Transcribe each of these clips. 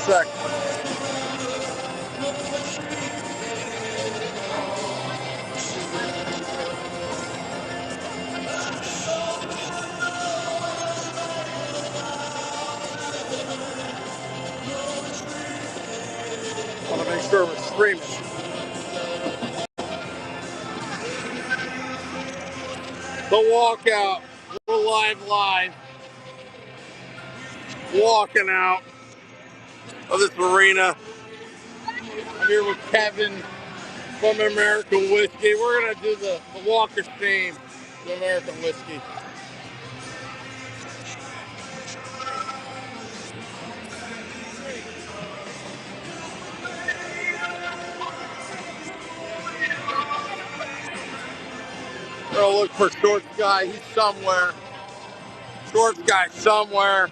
sec. I want to make sure we're streaming. The walkout. We're live. Walking out of this arena. I'm here with Kevin from American Whiskey. We're going to do the Walker's theme to American Whiskey. We're going to look for Shorts Guy. He's somewhere. Shorts Guy somewhere.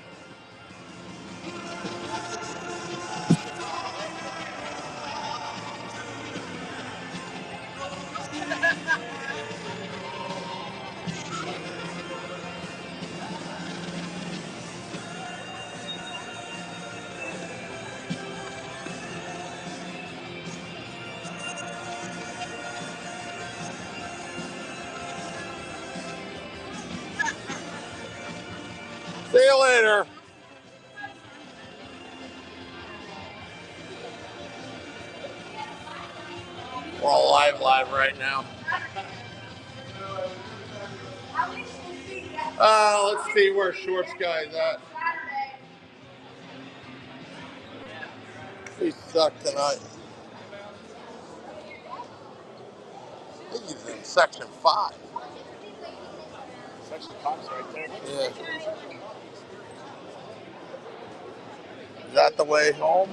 See you later. We're all live right now. Let's see where Shorts Guy's at. He sucked tonight. I think he's in section 5. Section 5's right there. Yeah. Is that the way home?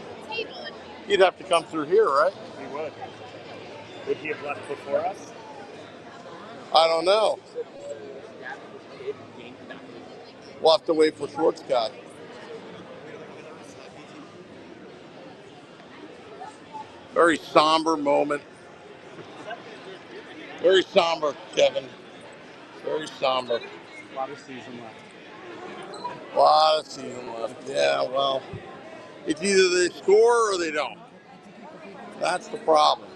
He'd have to come through here, right? He would. Would he have left before us? I don't know. We'll have to wait for Shorts Guy. Very somber moment. Very somber, Kevin. Very somber. A lot of season left. A lot of season left. Yeah, well, it's either they score or they don't. That's the problem.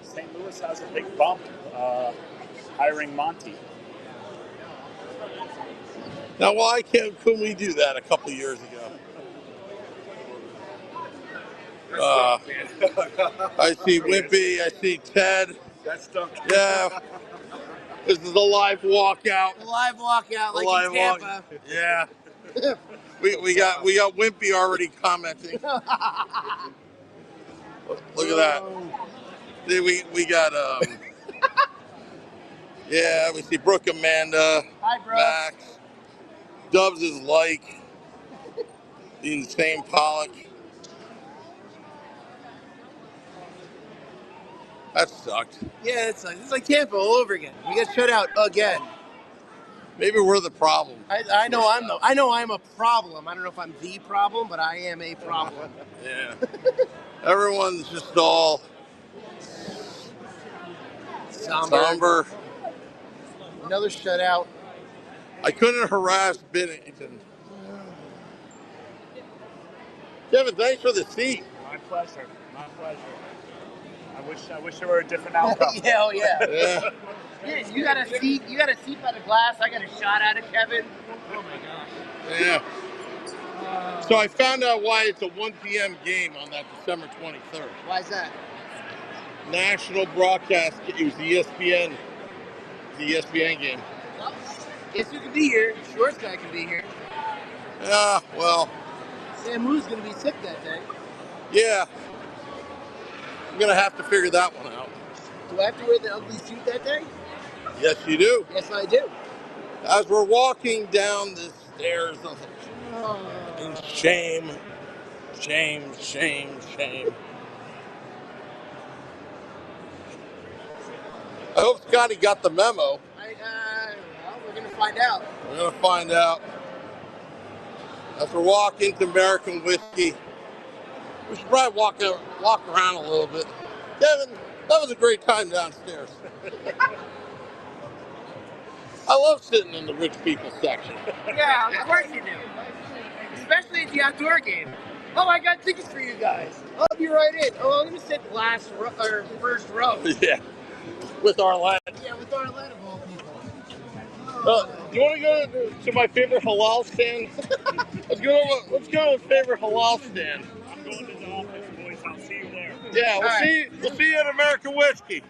St. Louis has a big bump hiring Monty. Now, why couldn't we do that a couple of years ago? I see Wimpy. I see Ted. That's done. Yeah. This is a live walkout. A live walkout, like in Tampa. Yeah. we got Wimpy already commenting. Look at that. See, we got yeah, we see Brooke Amanda. Hi, Brooke. Max. Dubs is like the insane Pollock. That sucked. Yeah, it's like Tampa all over again. We get shut out again. Maybe we're the problem. I know I'm a problem. I don't know if I'm the problem, but I am a problem. Yeah. Everyone's just all somber. Another shutout. I couldn't harass Bennington. Kevin, thanks for the seat. My pleasure. My pleasure. I wish there were a different outcome. Yeah, Yeah. Yeah, you got a seat by the glass. I got a shot at it, Kevin. Oh my gosh. Yeah. So I found out why it's a 1 p.m. game on that December 23rd. Why is that? National broadcast. It was ESPN. The ESPN game. Well, guess who can be here? Shorts Guy can be here. Yeah, well. Sam Moo's gonna be sick that day. Yeah. I'm going to have to figure that one out. Do I have to wear the ugly suit that day? Yes, you do. Yes, I do. As we're walking down the stairs, in shame. I hope Scotty got the memo. Well, we're gonna find out. We're going to find out. As we're walking to American Whiskey, we should probably walk around a little bit. Kevin, that was a great time downstairs. I love sitting in the rich people section. Yeah, of course you do. especially at the outdoor game. Oh, I got tickets for you guys. I'll be right in. Oh, I'm gonna sit first row. Yeah, with Arlette. Yeah, with Arlette of all people. Do you want to go to my favorite halal stand? Let's go to the favorite halal stand. I'm going to the office, boys. I'll see you there. Yeah, we'll see you at American Whiskey.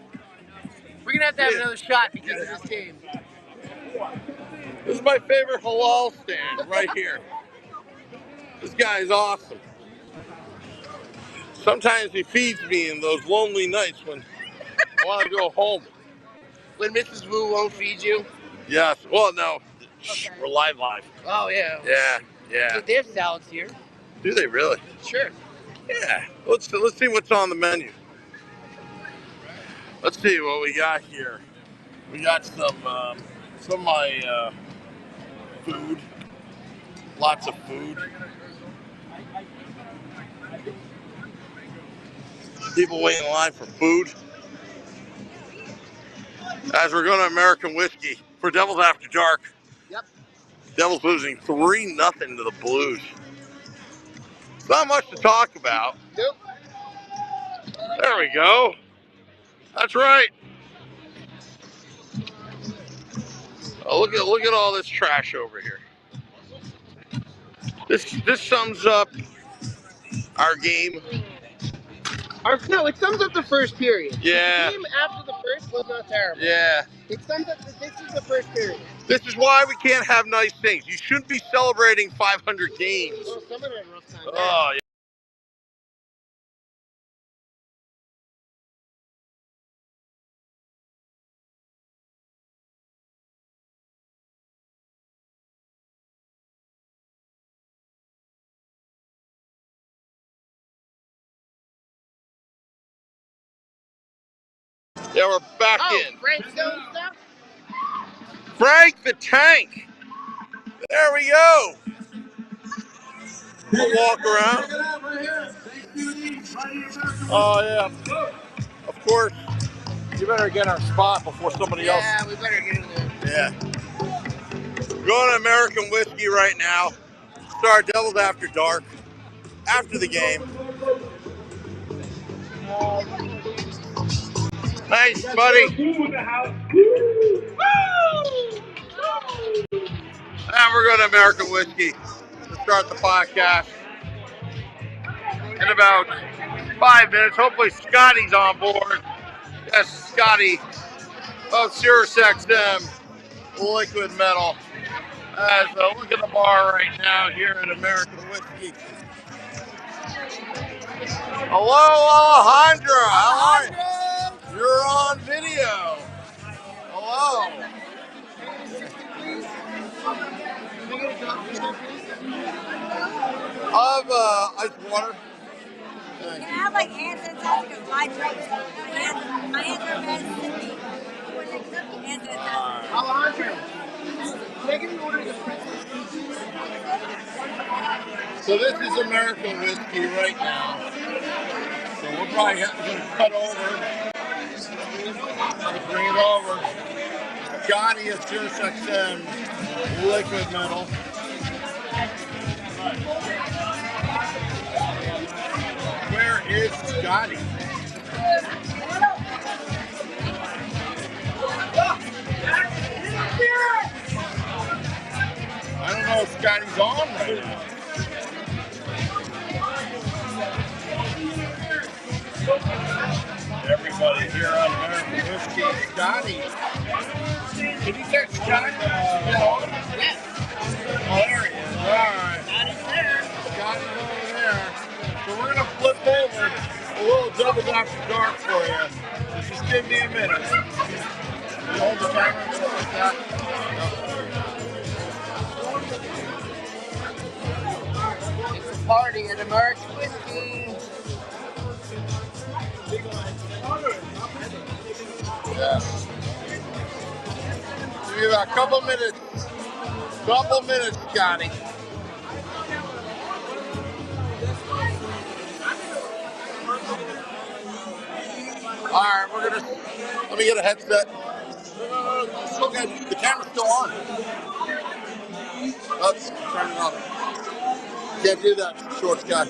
We're gonna have to have another shot because of this game. This is my favorite halal stand right here. This guy is awesome. Sometimes he feeds me in those lonely nights when I want to go home. When Mrs. Wu won't feed you? Yes. Well, no. Shh, we're live. Oh, yeah. Yeah. They have salads here. Do they really? Sure. Yeah. Let's see what's on the menu. Let's see what we got here. We got some of my food. Lots of food. People waiting in line for food. As we're going to American Whiskey for Devils After Dark. Yep. Devils losing 3-0 to the Blues. Not much to talk about. Nope. There we go. That's right. Oh, look at all this trash over here. This sums up our game. No, it sums up the first period. Yeah. The game after the first was not terrible. Yeah. It sums up this is the first period. This is why we can't have nice things. You shouldn't be celebrating 500 games. Well, someone had a rough time. Oh, yeah. Yeah, we're back in. Frank Stone stuff? Frank the Tank. There we go. We'll walk around. Oh, yeah. Of course. You better get our spot before somebody else. Yeah, we better get in there. Yeah. Going to American Whiskey right now. Start Devils After Dark. After the game. Nice, buddy. And we're going to American Whiskey to start the podcast in about 5 minutes. Hopefully Scotty's on board. Yes, Scotty of SiriusXM Liquid Metal. As look at the bar right now here at American Whiskey. Hello, Alejandra. How are you? You're on video. Hello. I'll have ice water. Can I have like hand sanitizer because my drinks, my hands are bad sippy. Hand sanitizer. Alejandro, take an order of the pretzel. So this is American Whiskey right now. So we're probably going to cut over. Let's bring it over. Scotty is SiriusXM Liquid Metal. Where is Scotty? I don't know if Scotty's on right now. Everybody here on American Whiskey. Scotty. Can you get Scotty? Yes. Oh, there he is. All right. Scotty's there. Scotty's over there. So we're going to flip over a little Devils After Dark for you. Just give me a minute. You hold the camera just like that. It's a party at American Whiskey. Yeah. Give me about a couple minutes. Couple minutes, Scotty. All right, let me get a headset. Still got, the camera's still on. Let's turn it off. Can't do that, short guy.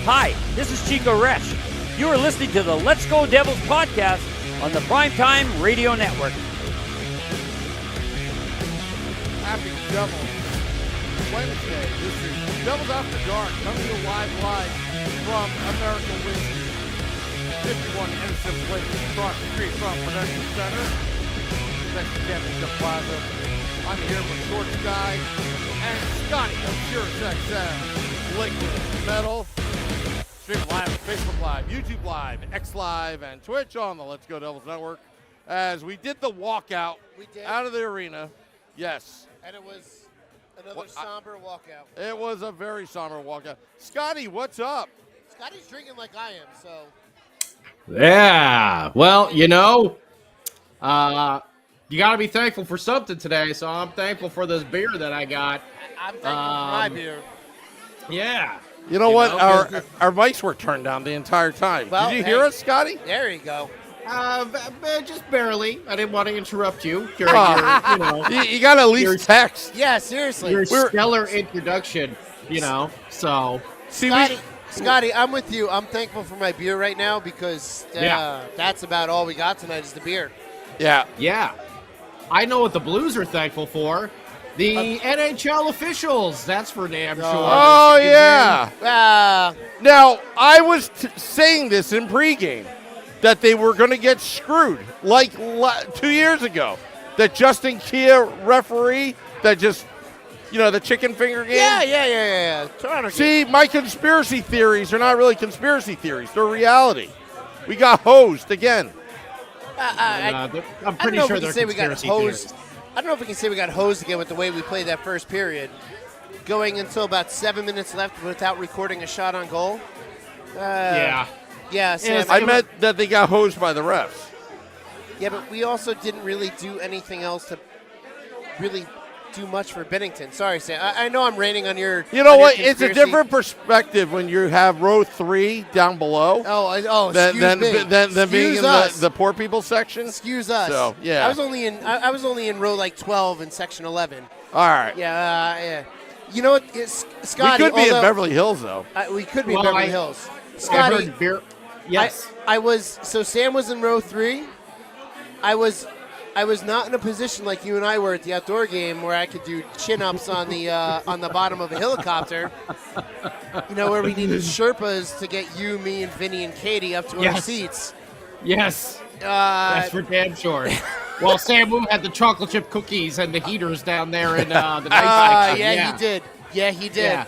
Hi, this is Chico Resch. You are listening to the Let's Go Devils podcast on the Primetime Radio Network. Happy Devils Wednesday. This is Devils After Dark, coming to you live from American Whiskey, 51 Edison Place, across the street from Production Center, next to Championship Plaza. I'm here with Short Guy and Scotty of SiriusXM Liquid Metal. Stream live on Facebook Live, YouTube Live, X Live, and Twitch on the Let's Go Devils Network. As we did the walkout out of the arena. Yes. And it was another somber walkout. It was a very somber walkout. Scotty, what's up? Scotty's drinking like I am, so. Yeah. Well, you got to be thankful for something today, so I'm thankful for this beer that I got. I'm thankful for my beer. Yeah. You know what? Our mics were turned down the entire time. Well, Did you hear us, Scotty? There you go. Just barely. I didn't want to interrupt you. You got to at least text. Yeah, seriously. Your stellar introduction, so. Scotty, I'm with you. I'm thankful for my beer right now because that's about all we got tonight is the beer. Yeah. Yeah. I know what the Blues are thankful for. The NHL officials, that's for damn sure. Oh, yeah. Now, I was saying this in pregame, that they were going to get screwed like 2 years ago. That Justin Kia referee that just You know, the chicken finger game? Yeah. Toronto. See, my conspiracy theories are not really conspiracy theories. They're reality. We got hosed again. I'm pretty sure they're conspiracy theories. I don't know if we can say we got hosed again with the way we played that first period. Going until about 7 minutes left without recording a shot on goal. Yeah, Sam. I meant that they got hosed by the refs. Yeah, but we also didn't really do anything else to really do much for Bennington. Sorry, Sam. I know I'm raining on your. You know what? Your it's a different perspective when you have row 3 down below. Than being in the poor people section. Excuse us. So yeah, I was only in row like 12 in section 11. All right. Yeah. You know what, Scotty? We could be in Beverly Hills though. We could be in Beverly Hills. Scotty. Yes. So Sam was in row 3. I was not in a position like you and I were at the outdoor game where I could do chin-ups on the bottom of a helicopter. You know, where we needed Sherpas to get you, me, and Vinny and Katie up to our seats. Yes. That's for damn sure. Well, Sam Wu had the chocolate chip cookies and the heaters down there in the night section. He did. Yeah, he did. Yeah.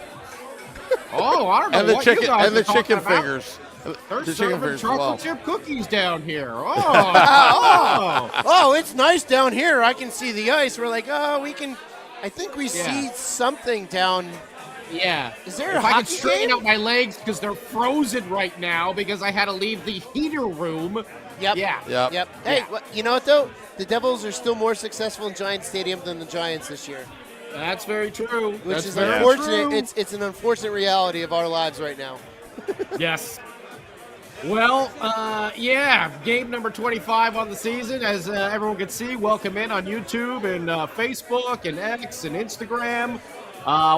Oh, I don't know. And the what chicken you guys and the are talking chicken about. fingers. They're The chicken serving fingers as chocolate well. chip cookies down here. Oh. It's nice down here. I can see the ice. We're like, we can. I think we see something down. Yeah. Is there a if I hockey could straighten game? out my legs because they're frozen right now because I had to leave the heater room. Yep. Yep. Hey, you know what though? The Devils are still more successful in Giants Stadium than the Giants this year. That's very true. Which is very unfortunate. true. It's an unfortunate reality of our lives right now. Yes. Well, game number 25 on the season. As everyone can see, welcome in on YouTube and Facebook and X and Instagram.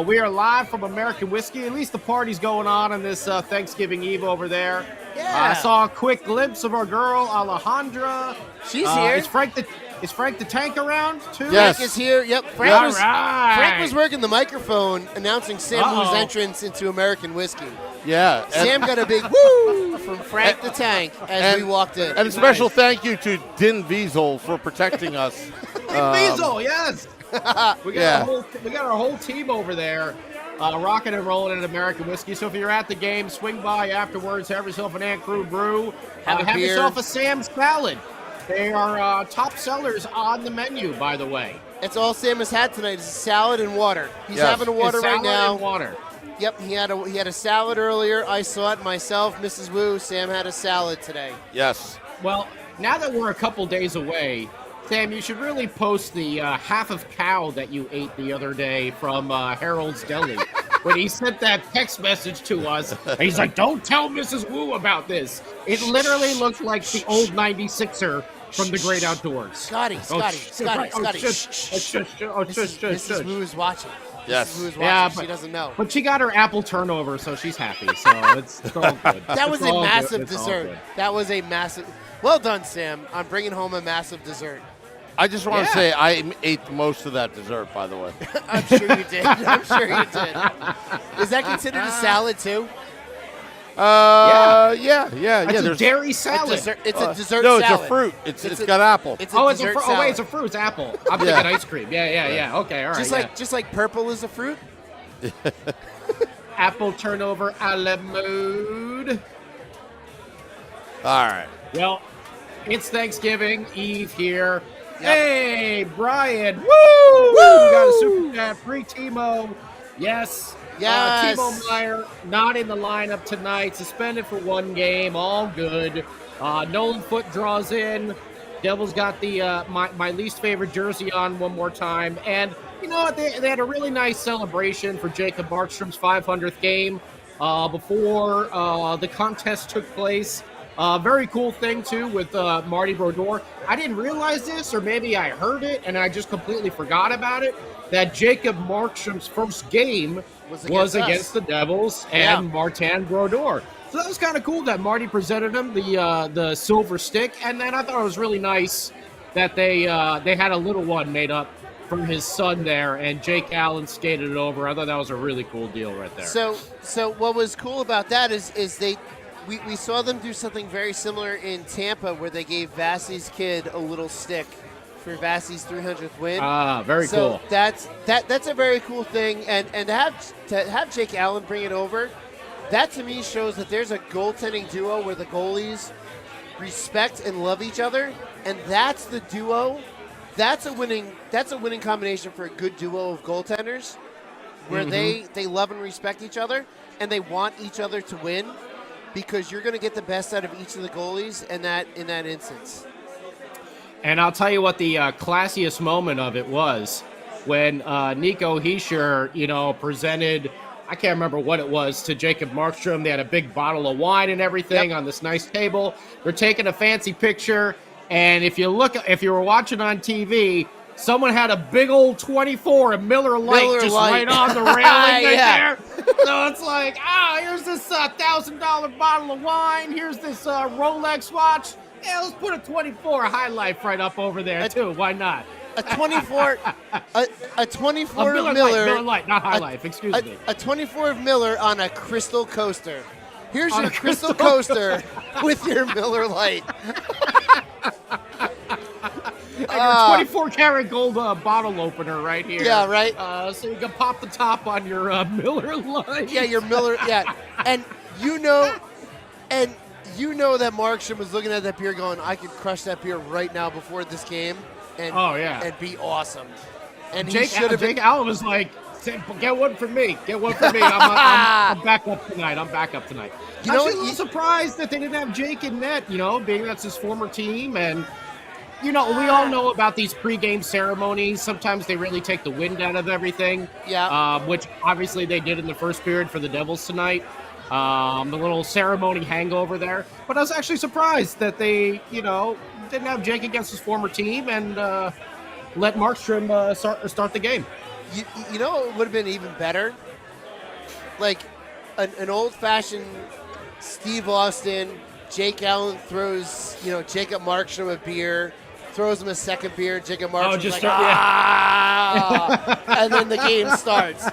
We are live from American Whiskey. At least the party's going on this Thanksgiving Eve over there. Yeah. I saw a quick glimpse of our girl, Alejandra. She's here. Is Frank the Tank around, too? Yes. Frank is here. Yep. Frank was working the microphone announcing Sam Wu's entrance into American Whiskey. Yeah. Sam got a big woo from Frank the Tank as we walked in. And a special thank you to Din Wiesel for protecting us. Diesel, yes. We got our whole team over there, rocking and rolling at American Whiskey. So if you're at the game, swing by afterwards, have yourself an Aunt Crew brew, have yourself a Sam's salad. They are top sellers on the menu, by the way. That's all Sam has had tonight is salad and water. He's having a water right now. And water. Yep, he had a salad earlier. I saw it myself. Mrs. Wu, Sam had a salad today. Yes. Well, now that we're a couple days away, Sam, you should really post the half of cow that you ate the other day from Harold's Deli. When he sent that text message to us, he's like, don't tell Mrs. Wu about this. It literally looked like the old 96er from the Great Outdoors. Scotty. Mrs. Wu is watching. Yes. Mrs. Wu is watching. She doesn't know. But she got her apple turnover, so she's happy. So it's all good. That was a massive It's all dessert. good. That was a massive. Well done, Sam. I'm bringing home a massive dessert. I just want to say I ate most of that dessert, by the way. I'm sure you did. Is that considered a salad too? Yeah. It's a dairy salad. It's a dessert no, salad. it's a fruit. It's got apple. It's a dessert salad. Oh, wait, it's a fruit. It's apple. I'm thinking ice cream. Yeah. Okay, all right. Just like purple is a fruit. Apple turnover a la mode. All right. Well, it's Thanksgiving Eve here. Yep. Hey, Brian. Woo! We got a super chat. Free Timo. Yes. Timo Meyer not in the lineup tonight. Suspended for one game. All good. Nolan Foote draws in. Devils got the my least favorite jersey on one more time. And you know what? They had a really nice celebration for Jacob Markstrom's 500th game before the contest took place. Very cool thing, too, with Marty Brodeur. I didn't realize this, or maybe I heard it, and I just completely forgot about it, that Jacob Markstrom's first game was against the Devils and Martin Brodeur. So that was kind of cool that Marty presented him the silver stick, and then I thought it was really nice that they had a little one made up from his son there, and Jake Allen skated it over. I thought that was a really cool deal right there. So what was cool about that is we saw them do something very similar in Tampa where they gave Vassey's kid a little stick for Vassie's 300th win. Very cool. That's a very cool thing, and to have Jake Allen bring it over, that to me shows that there's a goaltending duo where the goalies respect and love each other, and that's the duo. That's a winning combination for a good duo of goaltenders, where they love and respect each other, and they want each other to win, because you're going to get the best out of each of the goalies in that instance. And I'll tell you what the classiest moment of it was when Nico Hischier, presented, I can't remember what it was, to Jacob Markstrom. They had a big bottle of wine and everything on this nice table. They're taking a fancy picture, and if you were watching on TV, someone had a big old 24, a Miller Lite, right on the railing right there. So it's like, here's this $1,000 bottle of wine. Here's this Rolex watch. Yeah, let's put a 24 High Life right up over there, too. Why not? A 24 Miller Lite, not High Life, excuse me. A 24 of Miller on a crystal coaster. Here's your crystal coaster with your Miller Lite. And your 24 karat gold bottle opener right here. Yeah, right. So you can pop the top on your Miller Lite. Yeah, your Miller. Yeah, and you know that Markstrom was looking at that beer, going, "I could crush that beer right now before this game, and and be awesome." And Jake Allen was like, "Get one for me. Get one for me. I'm back up tonight. I'm back up tonight." I was a little surprised that they didn't have Jake in net. Being that's his former team, and we all know about these pregame ceremonies. Sometimes they really take the wind out of everything. Yeah. Which obviously they did in the first period for the Devils tonight. The little ceremony hangover there. But I was actually surprised that they, didn't have Jake against his former team and let Markstrom start the game. You know it would have been even better? Like an old-fashioned Steve Austin, Jake Allen throws, Jacob Markstrom a beer, throws him a second beer, Jacob Markstrom's and then the game starts.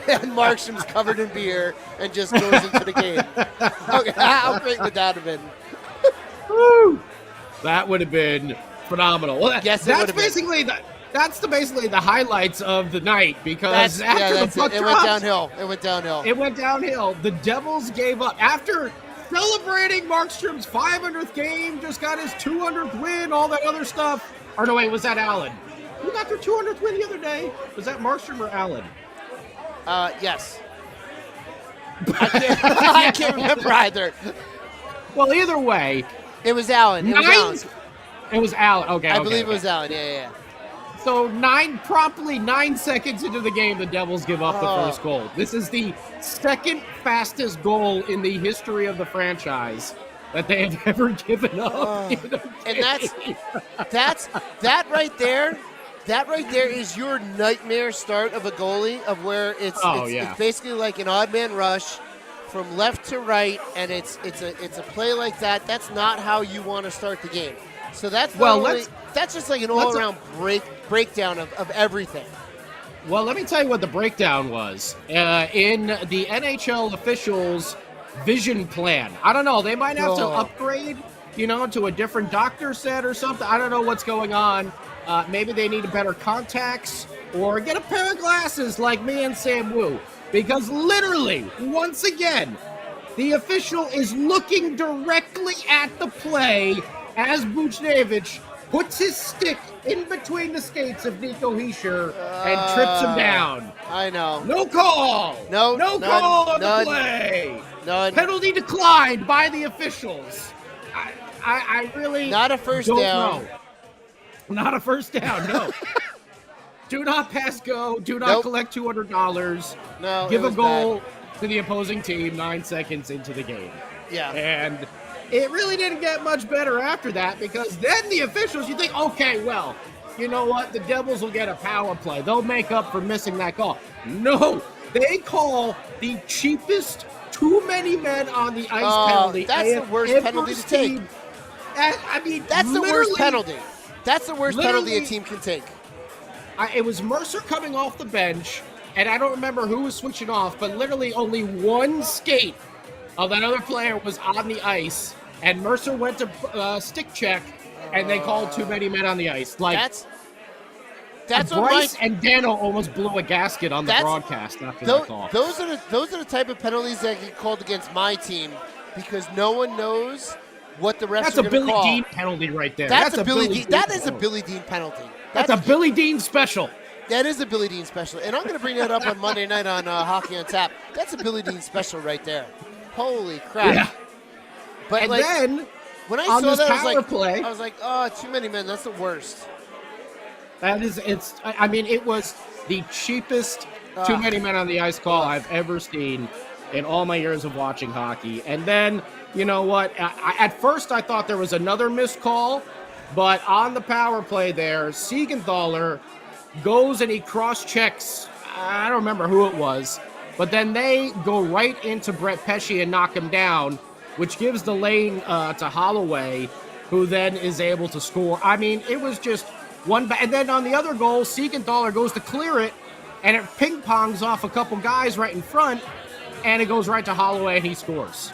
And Markstrom's covered in beer and just goes into the game. Okay, how great would that have been? Woo! That would have been phenomenal. Well, yes, that's basically that's basically the highlights of the night, because after the puck it went downhill. It went downhill. It went downhill. The Devils gave up after celebrating Markstrom's 500th game, just got his 200th win, all that other stuff. Or no, wait, was that Allen? Who got their 200th win the other day? Was that Markstrom or Allen? Yes. I can't remember either. Well, either way, it was Allen. It was Allen. Okay, I believe it was Allen. Yeah. So promptly 9 seconds into the game, the Devils give up the first goal. This is the second fastest goal in the history of the franchise that they have ever given up. And that right there. That right there is your nightmare start of a goalie, of where it's basically like an odd man rush from left to right, and it's a play like that. That's not how you want to start the game. So that's just like an all-around breakdown of everything. Well, let me tell you what the breakdown was. In the NHL officials' vision plan, I don't know, they might have to upgrade, to a different doctor set or something. I don't know what's going on. Maybe they need better contacts, or get a pair of glasses like me and Sam Wu. Because literally, once again, the official is looking directly at the play as Buchnevich puts his stick in between the skates of Nico Hischier and trips him down. I know. No call. No call on the play. None. Penalty declined by the officials. I really not a first don't down. know. Not a first down, no. Do not pass go. Do not collect $200. No, give a goal to the opposing team 9 seconds into the game. Yeah. And it really didn't get much better after that, because then the officials, you think, okay, well, you know what? The Devils will get a power play. They'll make up for missing that call. No, they call the cheapest too many men on the ice penalty. That's the worst penalty to take. That's the worst penalty. That's the worst penalty a team can take. It was Mercer coming off the bench, and I don't remember who was switching off, but literally only one skate of that other player was on the ice, and Mercer went to stick check, and they called too many men on the ice. That's what Bryce and Dano almost blew a gasket on the broadcast after that call. Those are the type of penalties that get called against my team because no one knows what the refs are going to call. That's a Billy Dean penalty right there. That's a Billy Dean. That is a Billy Dean penalty. That's a Billy Dean special. That is a Billy Dean special. And I'm going to bring that up on Monday night on Hockey on Tap. That's a Billy Dean special right there. Holy crap. Yeah. But and then, when I saw that, I was like, oh, too many men. That's the worst. It was the cheapest too many men on the ice call I've ever seen in all my years of watching hockey. And then, you know what? At first, I thought there was another missed call, but on the power play there, Siegenthaler goes and he cross-checks, I don't remember who it was, but then they go right into Brett Pesce and knock him down, which gives the lane to Holloway, who then is able to score. I mean, it was just and then on the other goal, Siegenthaler goes to clear it, and it ping-pongs off a couple guys right in front, and it goes right to Holloway, and he scores.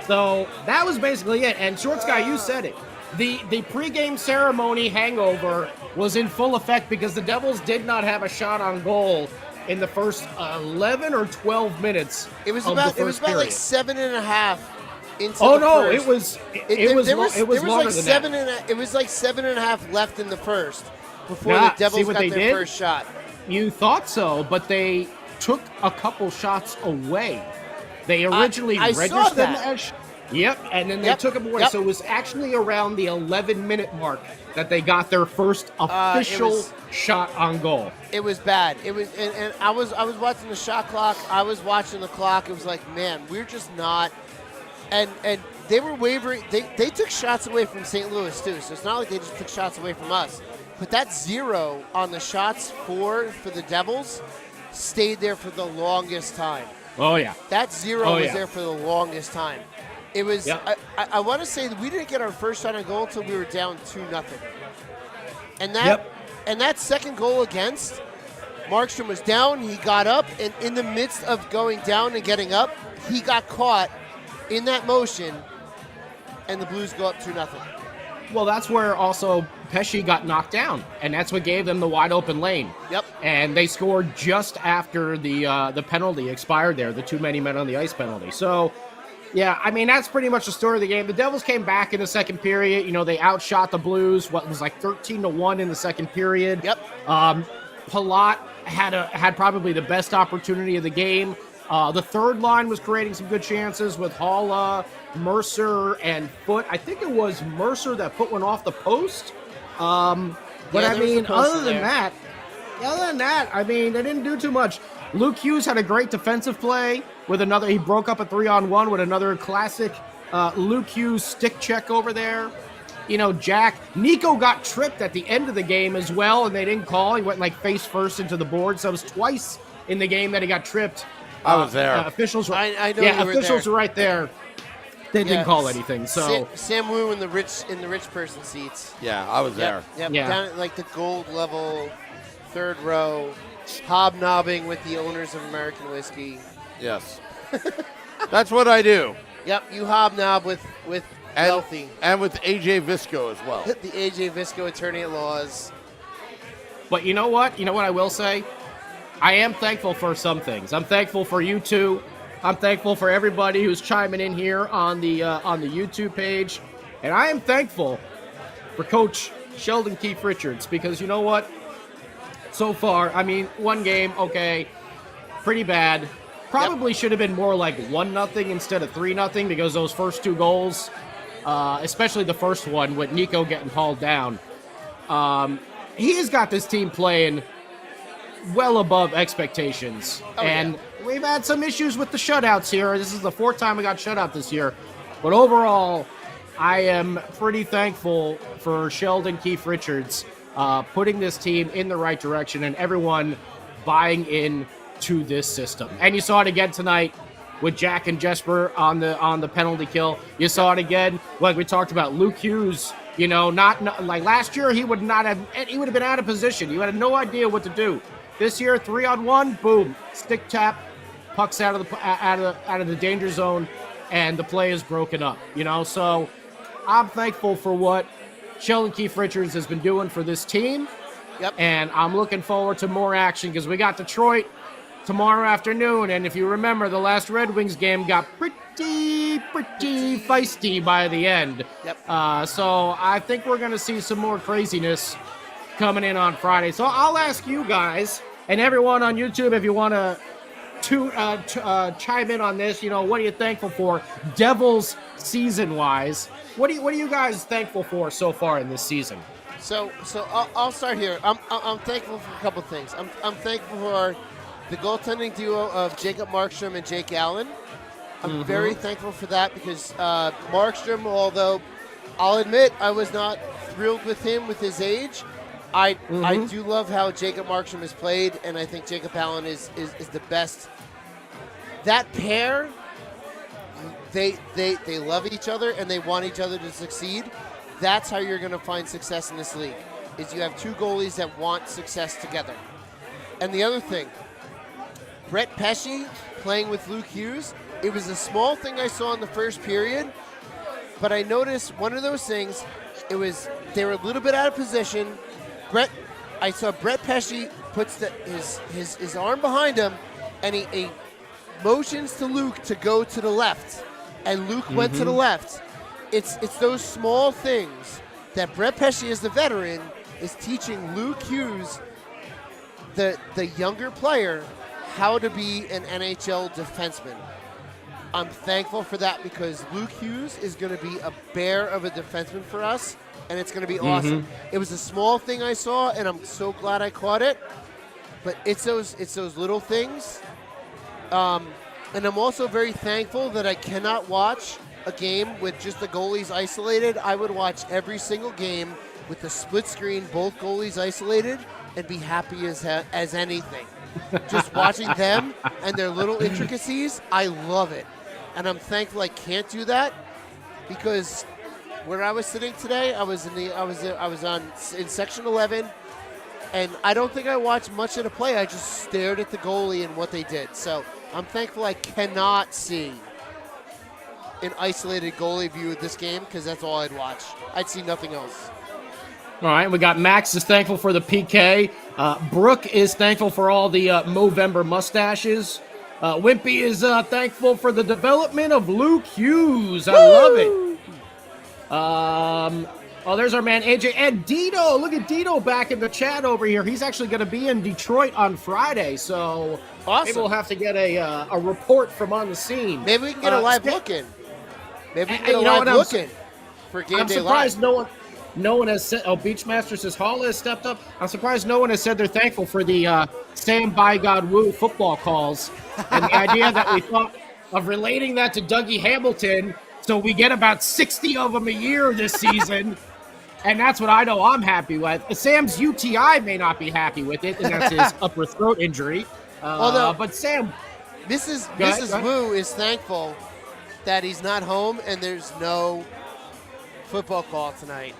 So that was basically it. And Shorts Guy, you said it. The pregame ceremony hangover was in full effect because the Devils did not have a shot on goal in the first 11 or 12 minutes. It was of about the first period. like 7.5 into oh the no, first. it was longer than that. It was like 7.5 left in the first before the Devils got their first shot. You thought so, but they took a couple shots away. They originally registered them as. Yep, and then they took them away. So it was actually around the 11-minute mark that they got their first official shot on goal. It was bad. It was, and I was watching the shot clock. I was watching the clock. It was like, man, we're just not. And they were wavering. They took shots away from St. Louis too. So it's not like they just took shots away from us. But that 0 on the shots for the Devils stayed there for the longest time. Oh yeah. That 0 was there for the longest time. It was. Yep. I want to say that we didn't get our first shot on goal until we were down 2-0. And that second goal against Markstrom was down. He got up, and in the midst of going down and getting up, he got caught in that motion, and the Blues go up 2-0. Well, that's where also Pesce got knocked down, and that's what gave them the wide open lane. Yep. And they scored just after the penalty expired there, the too many men on the ice penalty. So. Yeah, I mean, that's pretty much the story of the game. The Devils came back in the second period. You know, they outshot the Blues, what was like 13-1 in the second period. Yep. Palat had probably the best opportunity of the game. The third line was creating some good chances with Halla, Mercer, and Foote. I think it was Mercer that put one off the post. But I mean, other than that, I mean, they didn't do too much. Luke Hughes had a great defensive play with another. He broke up a 3-on-1 with another classic Luke Hughes stick check over there. You know, Nico got tripped at the end of the game as well, and they didn't call. He went like face first into the board, so it was twice in the game that he got tripped. I was there. Officials were. I know you were officials there. were right there. They didn't call anything. So Sam Wu in the rich person seats. Yeah, I was there. Yep. Down at like the gold level, third row. Hobnobbing with the owners of American whiskey. Yes. That's what I do. Yep, you hobnob with Wealthy. And with AJ Visco as well. The AJ Visco attorney at laws. But you know what? You know what I will say? I am thankful for some things. I'm thankful for you two. I'm thankful for everybody who's chiming in here on the YouTube page. And I am thankful for Coach Sheldon Keefe Richards because you know what? So far, I mean, one game, okay, pretty bad. Probably should have been more like 1-0 instead of 3-0 because those first two goals, especially the first one with Nico getting hauled down, he has got this team playing well above expectations. We've had some issues with the shutouts here. This is the fourth time we got shutout this year. But overall, I am pretty thankful for Sheldon Keefe Richards putting this team in the right direction and everyone buying in to this system. And you saw it again tonight with Jack and Jesper on the penalty kill. You saw it again, like we talked about, Luke Hughes. You know, not like last year, he would have been out of position. You had no idea what to do. This year, 3-on-1, boom, stick tap, pucks out of the danger zone, and the play is broken up. You know, so I'm thankful for what Sheldon Keefe Richards has been doing for this team. Yep. And I'm looking forward to more action because we got Detroit tomorrow afternoon. And if you remember, the last Red Wings game got pretty feisty by the end. Yep. So I think we're going to see some more craziness coming in on Friday. So I'll ask you guys and everyone on YouTube if you want to chime in on this. What are you thankful for, Devils season-wise? What are you guys thankful for so far in this season? So I'll start here. I'm thankful for a couple things. I'm thankful for the goaltending duo of Jacob Markstrom and Jake Allen. I'm very thankful for that because Markstrom, although I'll admit I was not thrilled with him with his age, I do love how Jacob Markstrom has played, and I think Jacob Allen is the best. That pair, they love each other and they want each other to succeed. That's how you're going to find success in this league, is you have two goalies that want success together. And the other thing, Brett Pesce playing with Luke Hughes, it was a small thing I saw in the first period, but I noticed one of those things, they were a little bit out of position. I saw Brett Pesce puts his arm behind him, and he motions to Luke to go to the left, and Luke went to the left. It's those small things that Brett Pesce, as the veteran, is teaching Luke Hughes, the younger player, how to be an NHL defenseman. I'm thankful for that because Luke Hughes is going to be a bear of a defenseman for us, and it's going to be awesome. It was a small thing I saw, and I'm so glad I caught it. But it's those little things. And I'm also very thankful that I cannot watch a game with just the goalies isolated. I would watch every single game with the split screen, both goalies isolated, and be happy as anything. Just watching them and their little intricacies, I love it. And I'm thankful I can't do that because where I was sitting today, I was in section 11, and I don't think I watched much of the play. I just stared at the goalie and what they did. So I'm thankful I cannot see an isolated goalie view of this game because that's all I'd watch. I'd see nothing else. All right, we got Max is thankful for the PK. Brooke is thankful for all the Movember mustaches. Wimpy is thankful for the development of Luke Hughes. I love it. There's our man AJ and Dito. Look at Dito back in the chat over here. He's actually going to be in Detroit on Friday, so awesome. Maybe we'll have to get a report from on the scene. Maybe we can get a live look-in. Maybe we can get a live look-in for Game Day Live. I'm surprised no one has said. Oh, Beachmaster says Hall has stepped up. I'm surprised no one has said they're thankful for the Stand By God Woo football calls and the idea that we thought of relating that to Dougie Hamilton. So we get about 60 of them a year this season, and that's what I know I'm happy with. Sam's UTI may not be happy with it, and that's his upper throat injury. But Sam, Mrs. Wu is thankful that he's not home and there's no football call tonight.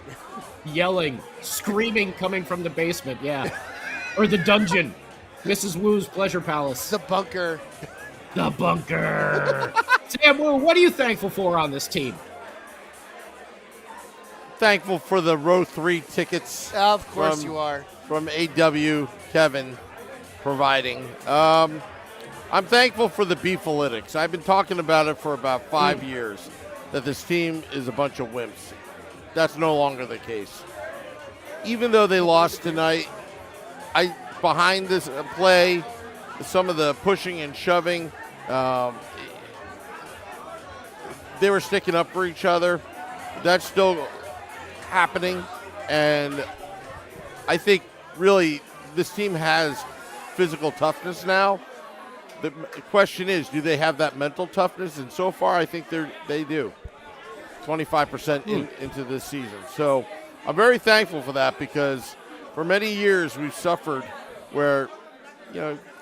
Yelling, screaming coming from the basement, yeah. Or the dungeon. Mrs. Wu's Pleasure Palace. The bunker. The bunker. Sam Wu, what are you thankful for on this team? Thankful for the row 3 tickets. Of course you are. From AW Kevin providing. I'm thankful for the Beefalytics. I've been talking about it for about 5 years, that this team is a bunch of wimps. That's no longer the case. Even though they lost tonight, behind this play, some of the pushing and shoving, they were sticking up for each other. That's still happening, and I think really this team has physical toughness now. The question is, do they have that mental toughness? And so far, I think they do. 25% into this season. So I'm very thankful for that because for many years we've suffered where,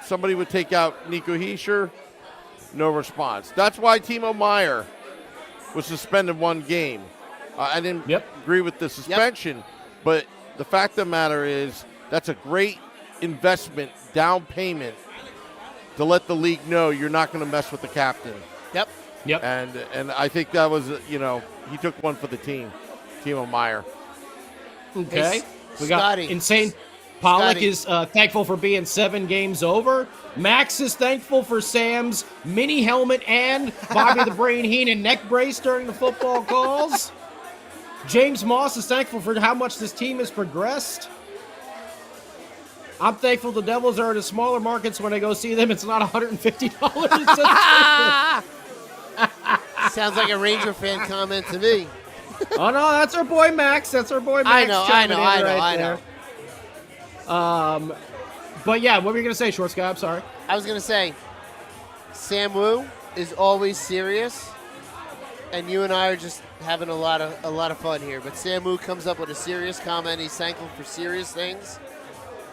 somebody would take out Nico Hischier, no response. That's why Timo Meier was suspended 1 game. I didn't agree with the suspension, but the fact of the matter is that's a great investment, down payment to let the league know you're not going to mess with the captain. Yep. And I think that was, he took one for the team, Timo Meier. Okay. We got Scotty. Pollock Scotty. is thankful for being 7 games over. Max is thankful for Sam's mini helmet and Bobby the Brain Heenan neck brace during the football calls. James Moss is thankful for how much this team has progressed. I'm thankful the Devils are in the smaller markets. When I go see them, it's not $150. Sounds like a Ranger fan comment to me. Oh, no, that's our boy Max. That's our boy Max. I know. But yeah, what were you going to say, Short Sky? I'm sorry. I was going to say, Sam Wu is always serious, and you and I are just having a lot of fun here. But Sam Wu comes up with a serious comment. He's thankful for serious things,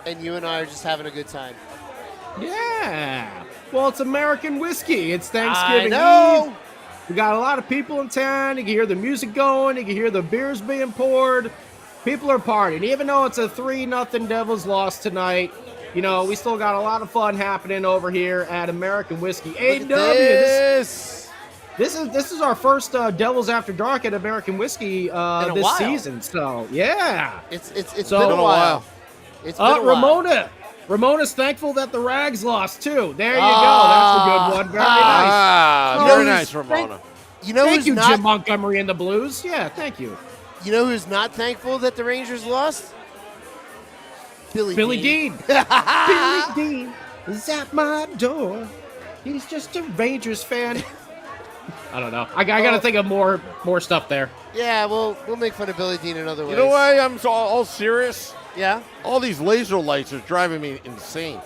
and you and I are just having a good time. Yeah. Well, it's American whiskey. It's Thanksgiving I know. Eve. We got a lot of people in town. You can hear the music going. You can hear the beers being poured. People are partying. Even though it's a 3-0 Devils loss tonight, you know, we still got a lot of fun happening over here at American Whiskey. AW. This is our first Devils After Dark at American Whiskey this season. So, yeah. It's been a while. It's been a while. Ramona's thankful that the Rags lost, too. There you go. That's a good one. Very nice. Very nice, Ramona. Thank you, Jim Montgomery and the Blues. Yeah, thank you. You know who's not thankful that the Rangers lost? Billy Dean. Billy Dean is at my door. He's just a Rangers fan. I don't know. I got to think of more stuff there. Yeah, we'll make fun of Billy Dean in other ways. You know why I'm so all serious? Yeah. All these laser lights are driving me insane.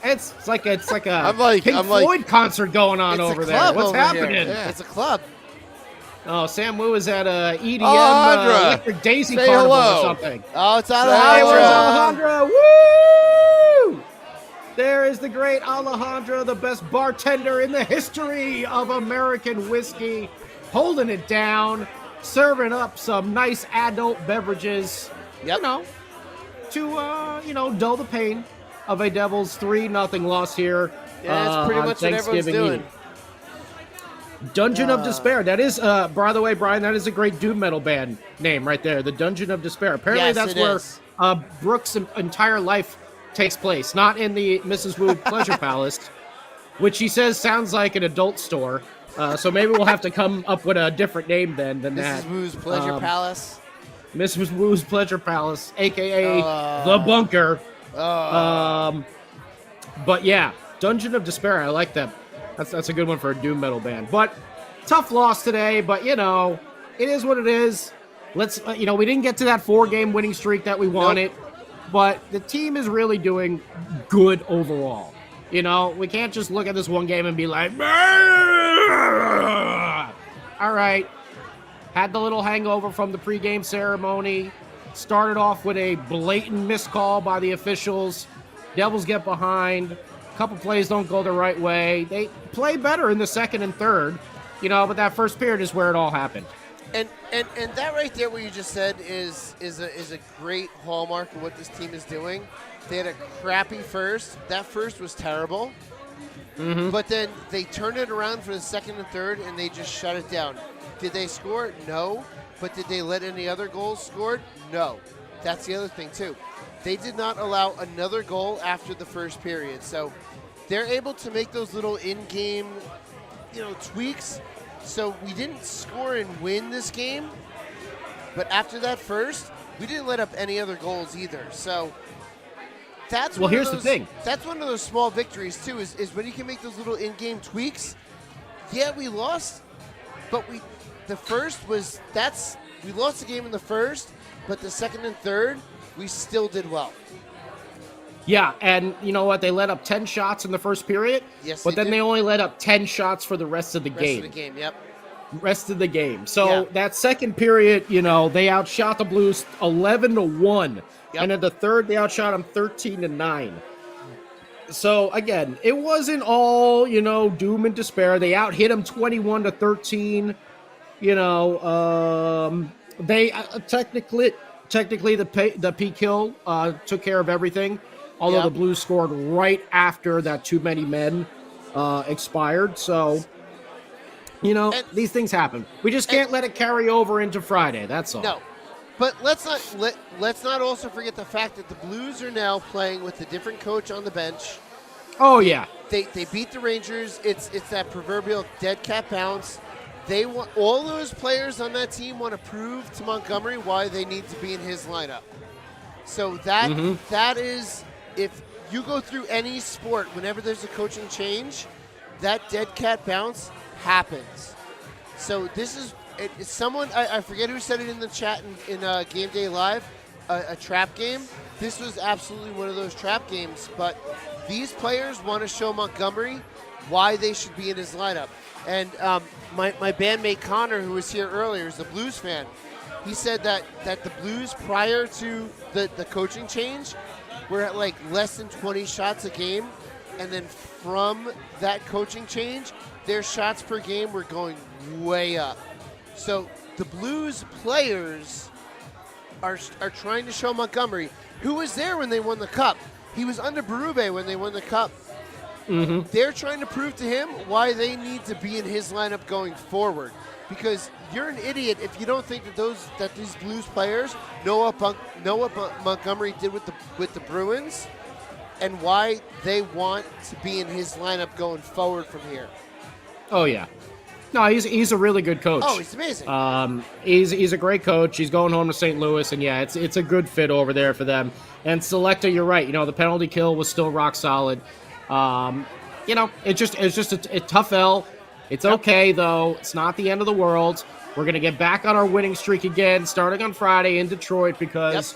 It's like a Pink I'm Floyd concert going on over there. What's happening? Yeah. It's a club. Oh, Sam Wu is at a EDM Electric Daisy Say Carnival hello. or something. Oh, it's Hey, where's Alejandro. Alejandro? Woo! There is the great Alejandro, the best bartender in the history of American whiskey, holding it down, serving up some nice adult beverages. Yep. You know, to dull the pain of a Devils 3-0 loss here. Yeah, that's pretty much what everyone's doing. Eve. Dungeon of Despair. That is, by the way, Brian, that is a great doom metal band name right there. The Dungeon of Despair. Apparently, Yes, that's it where is. Brooke's entire life takes place, not in the Mrs. Wu Pleasure Palace, which he says sounds like an adult store. So maybe we'll have to come up with a different name than that. Mrs. Wu's Pleasure Palace. Mrs. Wu's Pleasure Palace, a.k.a. The Bunker. But yeah, Dungeon of Despair. I like that. That's a good one for a doom metal band. But tough loss today, but, you know, it is what it is. Let's, we didn't get to that 4-game winning streak that we wanted, but the team is really doing good overall. You know, we can't just look at this one game and be like, all right. Had the little hangover from the pregame ceremony. Started off with a blatant missed call by the officials. Devils get behind. A couple plays don't go the right way. They play better in the second and third, but that first period is where it all happened. And that right there, what you just said, is a great hallmark of what this team is doing. They had a crappy first. That first was terrible. Mm-hmm. But then they turned it around for the second and third, and they just shut it down. Did they score? No. But did they let any other goals scored? No. That's the other thing, too. They did not allow another goal after the first period. So they're able to make those little in-game, tweaks. So we didn't score and win this game. But after that first, we didn't let up any other goals either. So that's here's the thing. That's one of those small victories, too, is when you can make those little in-game tweaks. Yeah, we lost, but we lost the game in the first, but the second and third, we still did well. Yeah, and you know what? They let up 10 shots in the first period. Yes, but then they only let up 10 shots for the rest of the game. Rest of the game. So that second period, they outshot the Blues 11-1. Yep. And in the third, they outshot them 13-9. So again, it wasn't all, doom and despair. They out-hit them 21-13. They technically the P-kill took care of everything. Although the Blues scored right after that too many men expired. So, these things happen. We just can't let it carry over into Friday. That's all. No. But let's not also forget the fact that the Blues are now playing with a different coach on the bench. Oh yeah, They beat the Rangers. It's that proverbial dead cat bounce. They want all those players on that team want to prove to Montgomery why they need to be in his lineup. So that is, if you go through any sport, whenever there's a coaching change, that dead cat bounce happens. So this is someone, I forget who said it in the chat in Game Day Live, a trap game. This was absolutely one of those trap games, but these players want to show Montgomery why they should be in his lineup. And my bandmate Connor, who was here earlier, is a Blues fan. He said that the Blues, prior to the coaching change, were at like less than 20 shots a game. And then from that coaching change, their shots per game were going way up. So the Blues players are trying to show Montgomery, who was there when they won the Cup. He was under Berube when they won the Cup. Mm-hmm. They're trying to prove to him why they need to be in his lineup going forward. Because you're an idiot if you don't think that these Blues players know what Montgomery did with the Bruins and why they want to be in his lineup going forward from here. Oh yeah. No, he's a really good coach. Oh, he's amazing. He's a great coach. He's going home to St. Louis, and yeah, it's a good fit over there for them. And Selecta, you're right. You know, the penalty kill was still rock solid. You know, it's just a tough L. It's okay though. It's not the end of the world. We're gonna get back on our winning streak again, starting on Friday in Detroit because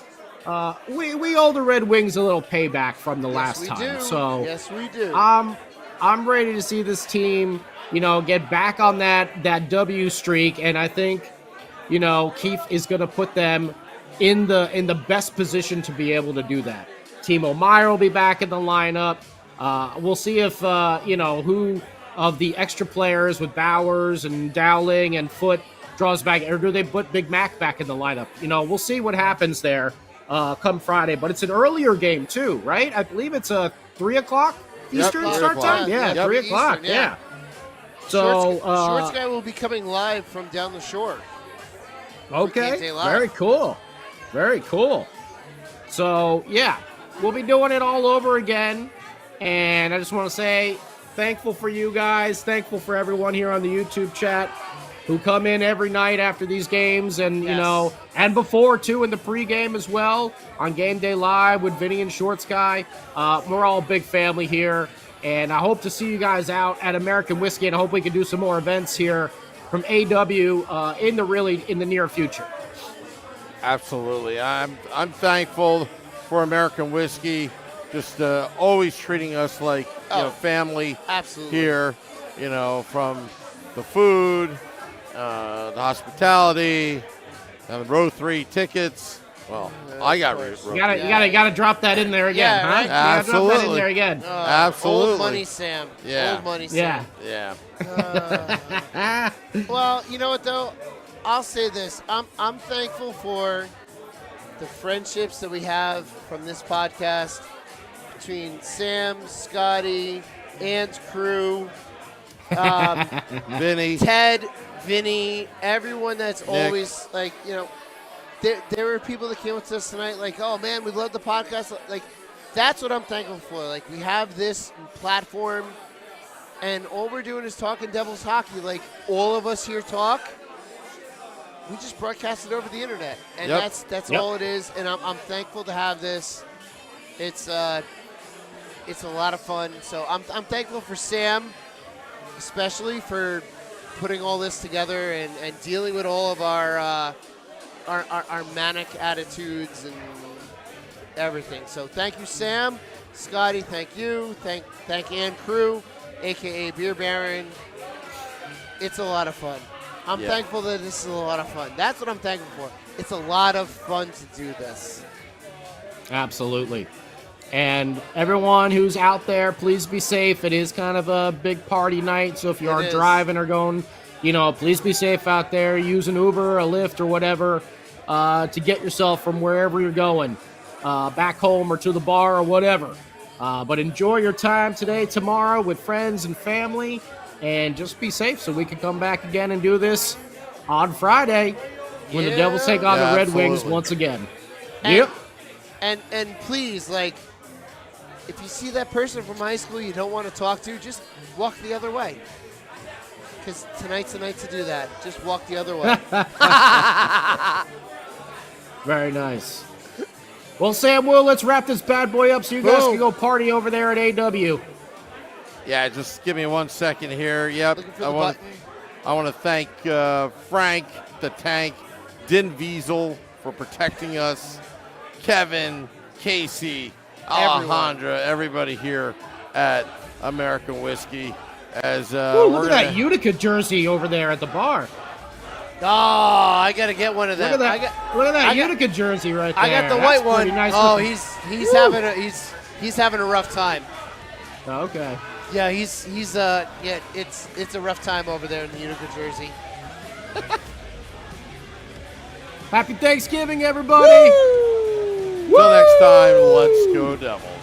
we owe the Red Wings a little payback from the last time. Do. So yes, we do. I'm ready to see this team, you know, get back on that W streak, and I think, you know, Keefe is going to put them in the best position to be able to do that. Timo Meier will be back in the lineup. We'll see if you know, who of the extra players with Bowers and Dowling and Foote draws back, or do they put Big Mac back in the lineup? You know, we'll see what happens there come Friday. But it's an earlier game too, right? I believe it's a 3 o'clock Eastern start time. Yeah, 3 o'clock. Eastern, yeah. So Shorts guy will be coming live from down the shore. Okay, very cool. Very cool. So, yeah, we'll be doing it all over again. And I just want to say thankful for you guys, thankful for everyone here on the YouTube chat who come in every night after these games and, you know, and before, too, in the pregame as well on Game Day Live with Vinny and Shorts Guy. We're all a big family here. And I hope to see you guys out at American Whiskey, and I hope we can do some more events here from AW in the near future. Absolutely. I'm thankful for American Whiskey, just always treating us like you know, family. Absolutely. Here, you know, from the food, the hospitality, and the row 3 tickets. Well, I got you gotta drop that in there again, huh? Right? Absolutely. Drop that in there again. Absolutely. Old money, Sam. Yeah. Old money, Sam. Yeah. Well, you know what though? I'll say this. I'm thankful for the friendships that we have from this podcast between Sam, Scotty, Ant's crew, Vinny, Ted, Vinny, everyone that's always like, you know, there were people that came with us tonight like, oh man, we love the podcast. Like, that's what I'm thankful for. Like, we have this platform and all we're doing is talking Devils hockey. Like, all of us here talk. We just broadcast it over the internet. And that's all it is. And I'm thankful to have this. It's a lot of fun. So I'm thankful for Sam, especially for putting all this together and dealing with all of our manic attitudes and everything. So thank you, Sam. Scotty, thank you. Thank Ann Crew, a.k.a. Beer Baron. It's a lot of fun. I'm thankful that this is a lot of fun. That's what I'm thankful for. It's a lot of fun to do this. Absolutely. And everyone who's out there, please be safe. It is kind of a big party night, so if you are driving or going, you know, please be safe out there. Use an Uber, a Lyft, or whatever to get yourself from wherever you're going, back home or to the bar or whatever. But enjoy your time today, tomorrow with friends and family, and just be safe so we can come back again and do this on Friday. when the Devils take on the Red Wings once again. Yep. And please, like, if you see that person from high school you don't want to talk to, just walk the other way. Because tonight's the night to do that. Just walk the other way. Very nice. Well, Sam, let's wrap this bad boy up so you guys can go party over there at AW. Yeah, just give me 1 second here. Yep. I want to thank Frank, the Tank, Din Wiesel for protecting us, Kevin, Casey, Alejandra, everybody here at American Whiskey. As look at that Utica jersey over there at the bar. Oh, I gotta get one of them. Look at that Utica jersey right there. I got the white one. Nice he's having a rough time. Okay. Yeah, it's a rough time over there in the Utica jersey. Happy Thanksgiving, everybody. Till next time, let's go Devils.